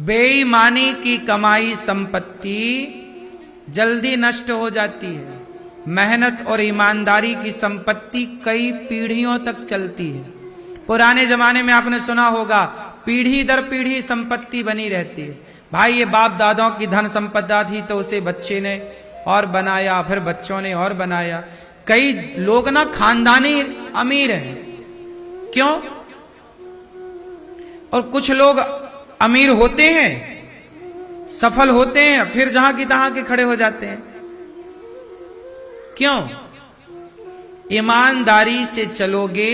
बेईमानी की कमाई संपत्ति जल्दी नष्ट हो जाती है। मेहनत और ईमानदारी की संपत्ति कई पीढ़ियों तक चलती है। पुराने जमाने में आपने सुना होगा, पीढ़ी दर पीढ़ी संपत्ति बनी रहती है। भाई ये बाप दादाओं की धन संपदा थी तो उसे बच्चे ने और बनाया, फिर बच्चों ने और बनाया। कई लोग ना खानदानी अमीर हैं, क्यों? और कुछ लोग अमीर होते हैं, सफल होते हैं, फिर जहां की तहां के खड़े हो जाते हैं, क्यों? ईमानदारी से चलोगे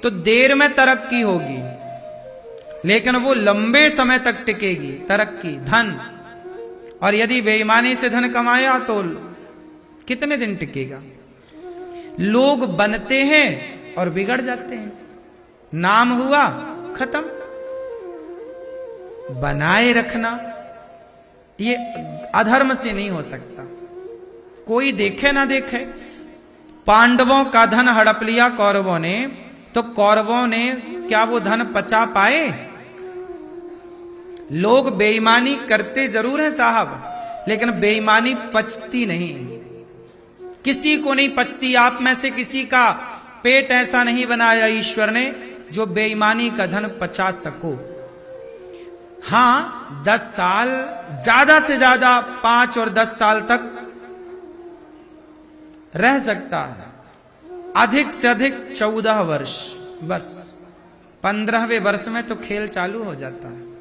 तो देर में तरक्की होगी, लेकिन वो लंबे समय तक टिकेगी तरक्की, धन। और यदि बेईमानी से धन कमाया तो कितने दिन टिकेगा? लोग बनते हैं और बिगड़ जाते हैं। नाम हुआ, खत्म। बनाए रखना ये अधर्म से नहीं हो सकता। कोई देखे ना देखे, पांडवों का धन हड़प लिया कौरवों ने, तो कौरवों ने क्या वो धन पचा पाए? लोग बेईमानी करते जरूर हैं साहब, लेकिन बेईमानी पचती नहीं, किसी को नहीं पचती। आप में से किसी का पेट ऐसा नहीं बनाया ईश्वर ने जो बेईमानी का धन पचा सको। हां, 10 साल, ज्यादा से ज्यादा 5 और 10 साल तक रह सकता है, अधिक से अधिक 14 वर्ष, बस 15वें वर्ष में तो खेल चालू हो जाता है।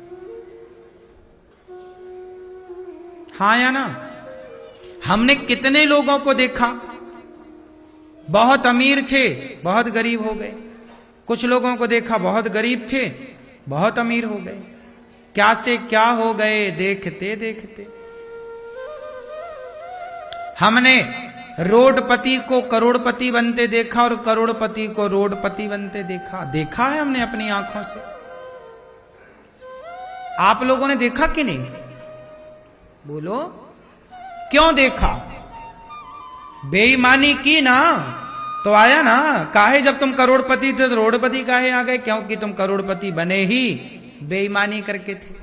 हाँ या ना? हमने कितने लोगों को देखा, बहुत अमीर थे, बहुत गरीब हो गए। कुछ लोगों को देखा बहुत गरीब थे, बहुत अमीर हो गए। क्या से क्या हो गए देखते देखते। हमने रोडपति को करोड़पति बनते देखा और करोड़पति को रोडपति बनते देखा। देखा है हमने अपनी आंखों से। आप लोगों ने देखा कि नहीं? बोलो, क्यों देखा? बेईमानी की ना तो आया ना। काहे जब तुम करोड़पति थे तो रोडपति काहे आ गए? क्योंकि तुम करोड़पति बने ही बेईमानी करके थे,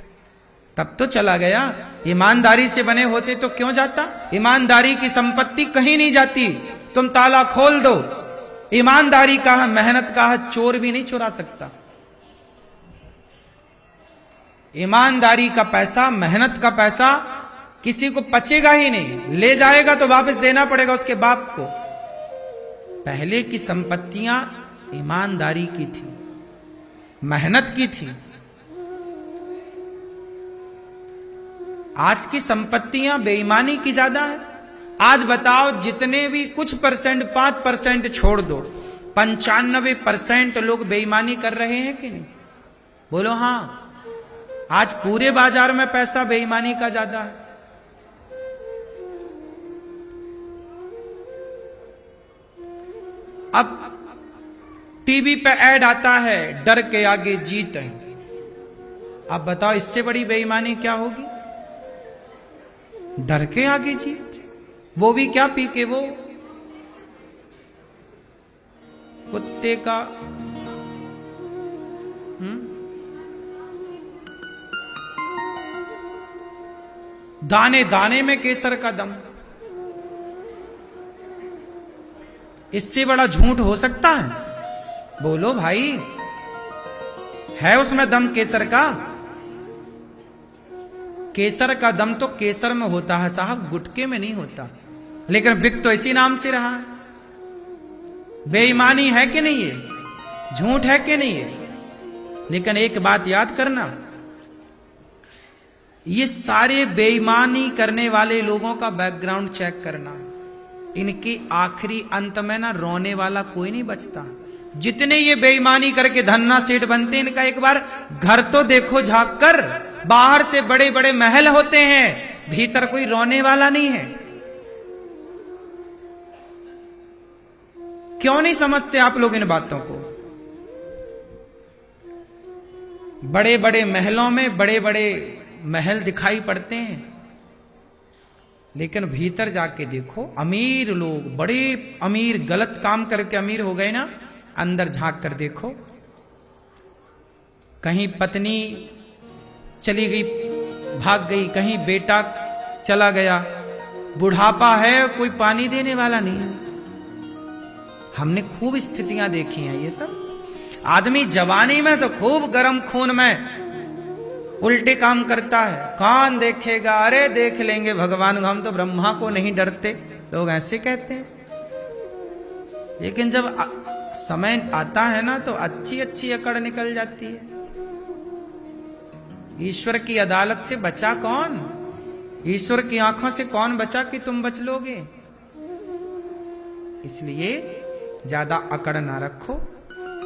तब तो चला गया। ईमानदारी से बने होते तो क्यों जाता? ईमानदारी की संपत्ति कहीं नहीं जाती। तुम ताला खोल दो, ईमानदारी का है, मेहनत का है, चोर भी नहीं चुरा सकता। ईमानदारी का पैसा, मेहनत का पैसा किसी को पचेगा ही नहीं। ले जाएगा तो वापस देना पड़ेगा उसके बाप को। पहले की संपत्तियां ईमानदारी की थी, मेहनत की थी। आज की संपत्तियां बेईमानी की ज्यादा है। आज बताओ, जितने भी कुछ परसेंट, 5% छोड़ दो, 95% लोग बेईमानी कर रहे हैं कि नहीं? बोलो हाँ। आज पूरे बाजार में पैसा बेईमानी का ज्यादा है। अब टीवी पे ऐड आता है, डर के आगे जीत है। अब बताओ, इससे बड़ी बेईमानी क्या होगी? डर के आगे जीत, वो भी क्या पी के? वो कुत्ते का दाने दाने में केसर का दम। इससे बड़ा झूठ हो सकता है? बोलो भाई, है उसमें दम केसर का? केसर का दम तो केसर में होता है साहब, गुटके में नहीं होता। लेकिन बिक तो इसी नाम से रहा है। बेईमानी है कि नहीं है? झूठ है कि नहीं है? लेकिन एक बात याद करना, ये सारे बेईमानी करने वाले लोगों का बैकग्राउंड चेक करना। इनके आखिरी अंत में ना रोने वाला कोई नहीं बचता। जितने ये बेईमानी करके धन्ना सेठ बनते हैं, इनका एक बार घर तो देखो झांक कर। बाहर से बड़े बड़े महल होते हैं, भीतर कोई रोने वाला नहीं है। क्यों नहीं समझते आप लोग इन बातों को? बड़े बड़े महलों में बड़े बड़े महल दिखाई पड़ते हैं, लेकिन भीतर जाके देखो, अमीर लोग, बड़े अमीर, गलत काम करके अमीर हो गए ना, अंदर झांक कर देखो, कहीं पत्नी चली गई भाग गई, कहीं बेटा चला गया, बुढ़ापा है, कोई पानी देने वाला नहीं है। हमने खूब स्थितियां देखी हैं ये सब। आदमी जवानी में तो खूब गर्म खून में उल्टे काम करता है, कौन देखेगा, अरे देख लेंगे भगवान, हम तो ब्रह्मा को नहीं डरते, लोग ऐसे कहते हैं। लेकिन जब समय आता है ना तो अच्छी अच्छी अकड़ निकल जाती है। ईश्वर की अदालत से बचा कौन? ईश्वर की आंखों से कौन बचा कि तुम बच लोगे? इसलिए ज्यादा अकड़ ना रखो,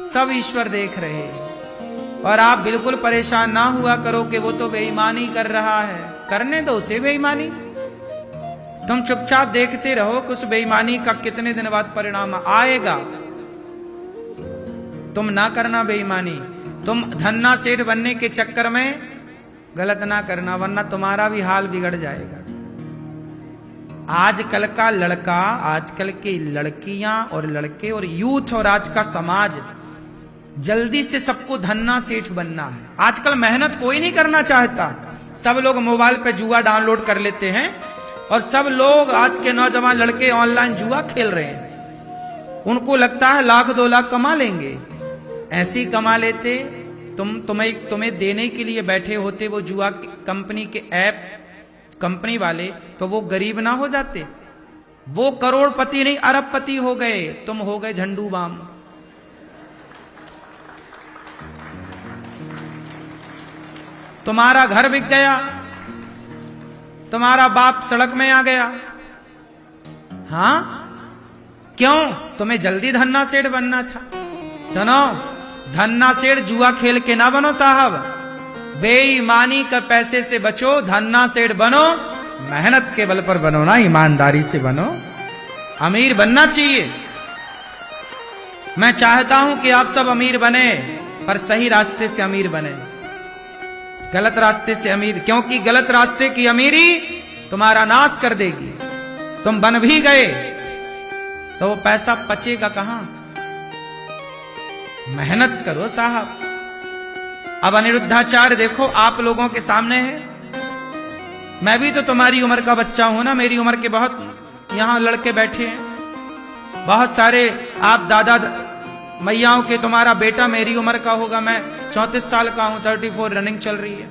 सब ईश्वर देख रहे हैं। और आप बिल्कुल परेशान ना हुआ करो कि वो तो बेईमानी कर रहा है, करने दो उसे बेईमानी। तुम चुपचाप देखते रहो कि उस बेईमानी का कितने दिन बाद परिणाम आएगा। तुम ना करना बेईमानी, तुम धन्ना सेठ बनने के चक्कर में गलत ना करना, वरना तुम्हारा भी हाल बिगड़ जाएगा। आजकल का लड़का, आजकल की लड़कियां और लड़के और यूथ और आज का समाज जल्दी से सबको धन्ना सेठ बनना है। आजकल मेहनत कोई नहीं करना चाहता, सब लोग मोबाइल पे जुआ डाउनलोड कर लेते हैं और सब लोग आज के नौजवान लड़के ऑनलाइन जुआ खेल रहे हैं। उनको लगता है लाख 2 लाख कमा लेंगे, ऐसे ही कमा लेते। तुम्हें देने के लिए बैठे होते वो जुआ कंपनी के ऐप कंपनी वाले, तो वो गरीब ना हो जाते? वो करोड़पति नहीं अरबपति हो गए, तुम हो गए झंडू बाम। तुम्हारा घर बिक गया, तुम्हारा बाप सड़क में आ गया। हां क्यों? तुम्हें जल्दी धन्ना सेठ बनना था। सुनो, धन्ना सेठ जुआ खेल के ना बनो साहब, बेईमानी का पैसे से बचो, धन्ना सेठ बनो, मेहनत के बल पर बनो ना, ईमानदारी से बनो। अमीर बनना चाहिए। मैं चाहता हूं कि आप सब अमीर बने, पर सही रास्ते से अमीर बने, गलत रास्ते से अमीर, क्योंकि गलत रास्ते की अमीरी तुम्हारा नाश कर देगी। तुम बन भी गए तो वो पैसा पचेगा कहां? मेहनत करो साहब। अब अनिरुद्धाचार्य देखो आप लोगों के सामने है, मैं भी तो तुम्हारी उम्र का बच्चा हूं ना, मेरी उम्र के बहुत यहां लड़के बैठे हैं, बहुत सारे आप दादा मैयाओं के, तुम्हारा बेटा मेरी उम्र का होगा, मैं 34 साल का हूं, 34 रनिंग चल रही है।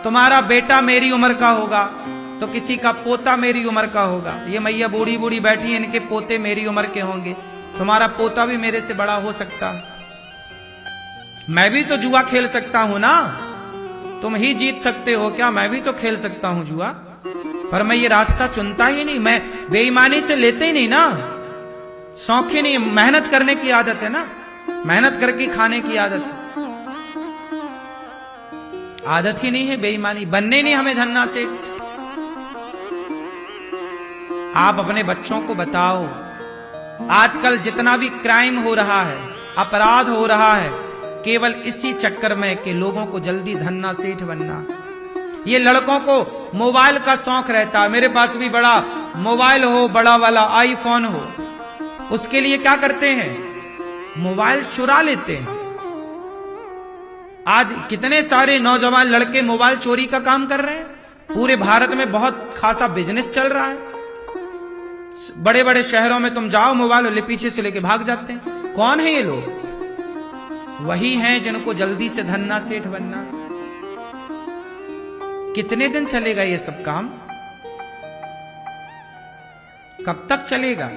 तुम्हारा बेटा मेरी उम्र का होगा, तो किसी का पोता मेरी उम्र का होगा। ये मैया बूढ़ी बूढ़ी बैठी है, इनके पोते मेरी उम्र के होंगे, तुम्हारा पोता भी मेरे से बड़ा हो सकता है। मैं भी तो जुआ खेल सकता हूं ना, तुम ही जीत सकते हो क्या? मैं भी तो खेल सकता हूं जुआ, पर मैं ये रास्ता चुनता ही नहीं, मैं बेईमानी से लेते ही नहीं ना, शौक ही नहीं, मेहनत करने की आदत है ना, मेहनत करके खाने की आदत है, आदत ही नहीं है बेईमानी, बनने नहीं हमें धन्ना सेठ। आप अपने बच्चों को बताओ, आजकल जितना भी क्राइम हो रहा है, अपराध हो रहा है, केवल इसी चक्कर में कि लोगों को जल्दी धन्ना सेठ बनना। ये लड़कों को मोबाइल का शौक रहता है, मेरे पास भी बड़ा मोबाइल हो, बड़ा वाला आईफोन हो, उसके लिए क्या करते हैं? मोबाइल चुरा लेते हैं। आज कितने सारे नौजवान लड़के मोबाइल चोरी का काम कर रहे हैं, पूरे भारत में बहुत खासा बिजनेस चल रहा है। बड़े बड़े शहरों में तुम जाओ, मोबाइल पीछे से लेके भाग जाते हैं। कौन है ये लोग? वही हैं जिनको जल्दी से धन्ना सेठ बनना। कितने दिन चलेगा ये सब काम? कब तक चलेगा?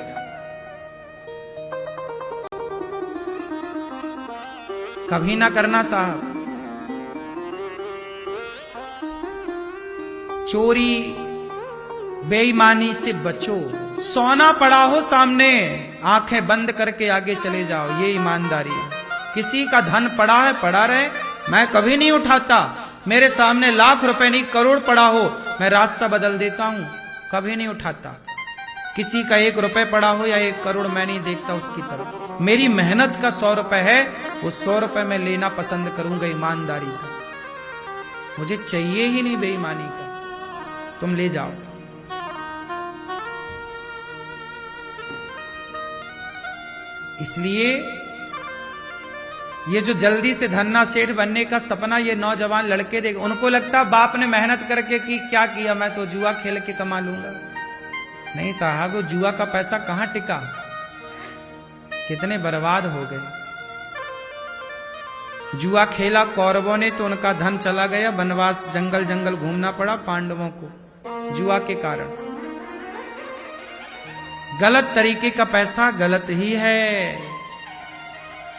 कभी ना करना साहब। चोरी बेईमानी से बचो। सोना पड़ा हो सामने, आंखें बंद करके आगे चले जाओ, ये ईमानदारी है। किसी का धन पड़ा है, पड़ा रहे, मैं कभी नहीं उठाता। मेरे सामने लाख रुपए नहीं करोड़ पड़ा हो, मैं रास्ता बदल देता हूं, कभी नहीं उठाता। किसी का 1 रुपए पड़ा हो या 1 करोड़, मैं नहीं देखता उसकी तरफ। मेरी मेहनत का 100 रुपए है, वो 100 रुपए मैं लेना पसंद करूंगा ईमानदारी का। मुझे चाहिए ही नहीं बेईमानी का, तुम ले जाओ। इसलिए ये जो जल्दी से धन्ना सेठ बनने का सपना ये नौजवान लड़के देख, उनको लगता बाप ने मेहनत करके की, क्या किया, मैं तो जुआ खेल के कमा लूंगा। नहीं साहब, वो जुआ का पैसा कहां टिका, कितने बर्बाद हो गए। जुआ खेला कौरवों ने तो उनका धन चला गया, वनवास जंगल जंगल घूमना पड़ा पांडवों को जुआ के कारण। गलत तरीके का पैसा गलत ही है।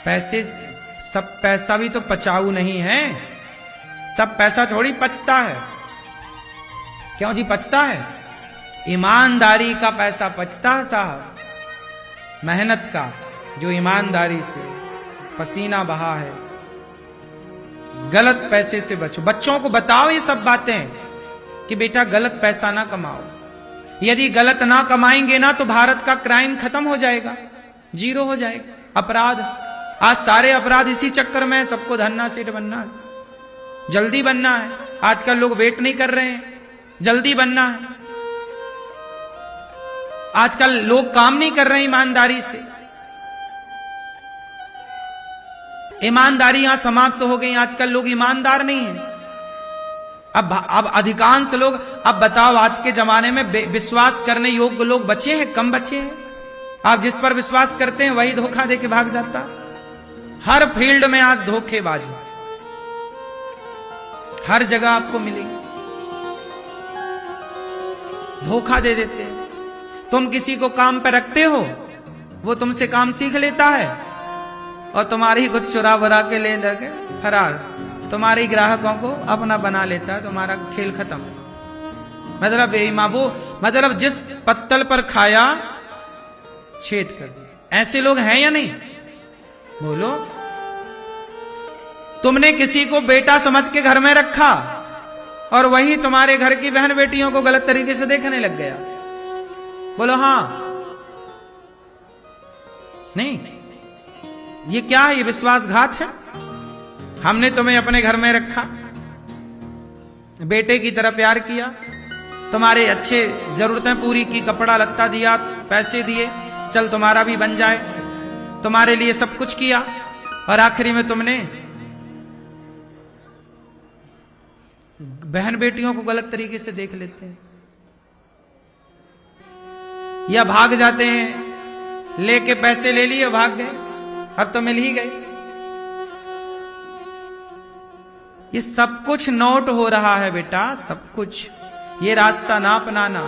पैसे, सब पैसा भी तो पचाऊ नहीं है, सब पैसा थोड़ी पचता है। क्यों जी पचता है? ईमानदारी का पैसा पचता है साहब, मेहनत का, जो ईमानदारी से पसीना बहा है। गलत पैसे से बचो, बच्चों को बताओ ये सब बातें कि बेटा गलत पैसा ना कमाओ। यदि गलत ना कमाएंगे ना तो भारत का क्राइम खत्म हो जाएगा, जीरो हो जाएगा। अपराध, आज सारे अपराध इसी चक्कर में है, सबको धन्ना सेठ बनना है, जल्दी बनना है। आजकल लोग वेट नहीं कर रहे हैं, जल्दी बनना है। आजकल लोग काम नहीं कर रहे हैं ईमानदारी से। ईमानदारी यहां समाप्त हो गई, आजकल लोग ईमानदार नहीं हैं। अब अधिकांश लोग, अब बताओ आज के जमाने में विश्वास करने योग्य लोग बचे हैं, कम बचे हैं। आप जिस पर विश्वास करते हैं वही धोखा देके भाग जाता है। हर फील्ड में आज धोखेबाजी हर जगह आपको मिलेगी, धोखा दे देते हैं। तुम किसी को काम पे रखते हो, वो तुमसे काम सीख लेता है और तुम्हारी कुछ चुरा बुरा के ले जाके फरार, तुम्हारे ग्राहकों को अपना बना लेता है, तुम्हारा खेल खत्म। मतलब बेईमान, वो मतलब जिस पत्तल पर खाया छेद कर दिया। ऐसे लोग हैं या नहीं? बोलो। तुमने किसी को बेटा समझ के घर में रखा और वही तुम्हारे घर की बहन बेटियों को गलत तरीके से देखने लग गया। बोलो हाँ नहीं? ये क्या है? ये विश्वासघात है। हमने तुम्हें अपने घर में रखा, बेटे की तरह प्यार किया, तुम्हारे अच्छे जरूरतें पूरी की, कपड़ा लत्ता दिया, पैसे दिए, चल तुम्हारा भी बन जाए, तुम्हारे लिए सब कुछ किया, और आखिरी में तुमने बहन बेटियों को गलत तरीके से देख लेते हैं या भाग जाते हैं, लेके पैसे ले लिए भाग गए, अब तो मिल ही गए। ये सब कुछ नोट हो रहा है बेटा, सब कुछ। ये रास्ता ना अपनाना।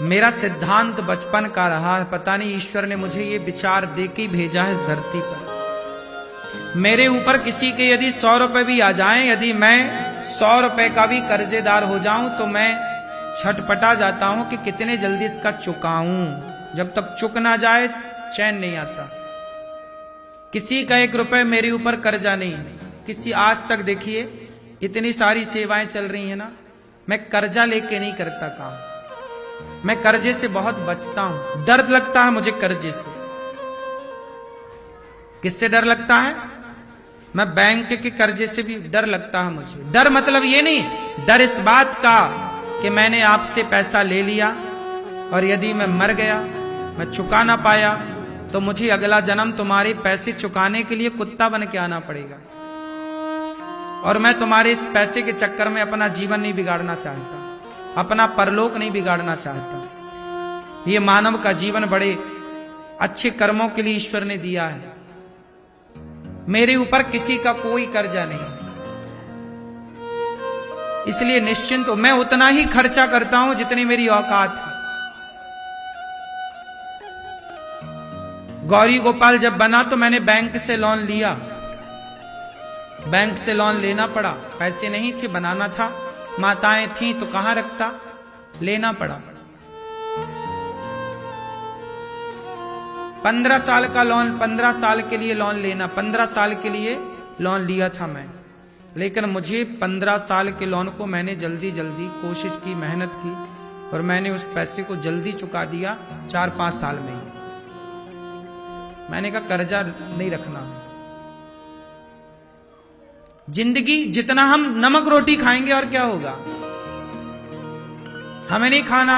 मेरा सिद्धांत बचपन का रहा है, पता नहीं ईश्वर ने मुझे ये विचार देके भेजा है इस धरती पर। मेरे ऊपर किसी के यदि 100 रुपए भी आ जाएं, यदि मैं 100 रुपए का भी कर्जेदार हो जाऊं तो मैं छटपटा जाता हूं कि कितने जल्दी इसका चुकाऊं। जब तक चुक ना जाए चैन नहीं आता। किसी का 1 रुपए मेरे ऊपर कर्जा नहीं, किसी, आज तक देखिए इतनी सारी सेवाएं चल रही है ना, मैं कर्जा लेके नहीं करता काम। मैं कर्जे से बहुत बचता हूं, डर लगता है मुझे कर्जे से। किससे डर लगता है? मैं बैंक के कर्जे से भी डर लगता है मुझे। डर मतलब ये नहीं, डर इस बात का कि मैंने आपसे पैसा ले लिया और यदि मैं मर गया, मैं चुका ना पाया, तो मुझे अगला जन्म तुम्हारे पैसे चुकाने के लिए कुत्ता बन के आना पड़ेगा। और मैं तुम्हारे इस पैसे के चक्कर में अपना जीवन नहीं बिगाड़ना चाहता, अपना परलोक नहीं बिगाड़ना चाहता। ये मानव का जीवन बड़े अच्छे कर्मों के लिए ईश्वर ने दिया है। मेरे ऊपर किसी का कोई कर्जा नहीं, इसलिए निश्चिंत हो। मैं उतना ही खर्चा करता हूं जितनी मेरी औकात है। गौरी गोपाल जब बना तो मैंने बैंक से लोन लिया, बैंक से लोन लेना पड़ा, पैसे नहीं थे, बनाना था, माताएं थी तो कहां रखता, लेना पड़ा। 15 साल का लोन, 15 साल के लिए लोन लेना, 15 साल के लिए लोन लिया था मैं। लेकिन मुझे 15 साल के लोन को मैंने जल्दी जल्दी कोशिश की, मेहनत की, और मैंने उस पैसे को जल्दी चुका दिया 4-5 साल में ही। मैंने कहा कर्जा नहीं रखना। जिंदगी जितना हम नमक रोटी खाएंगे और क्या होगा, हमें नहीं खाना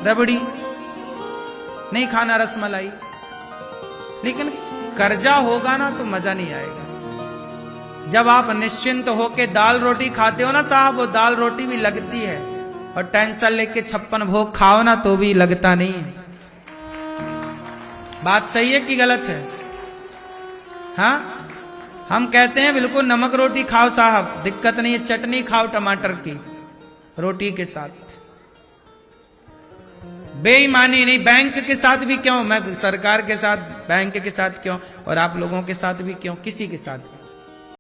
रबड़ी, नहीं खाना रसमलाई, लेकिन कर्जा होगा ना तो मजा नहीं आएगा। जब आप निश्चिंत होके दाल रोटी खाते हो ना साहब, वो दाल रोटी भी लगती है, और टेंशन लेके 56 भोग खाओ ना तो भी लगता नहीं है। बात सही है कि गलत है? हाँ, हम कहते हैं बिल्कुल नमक रोटी खाओ साहब, दिक्कत नहीं है, चटनी खाओ टमाटर की रोटी के साथ। बेईमानी नहीं, बैंक के साथ भी क्यों, मैं सरकार के साथ, बैंक के साथ क्यों, और आप लोगों के साथ भी क्यों, किसी के साथ भी।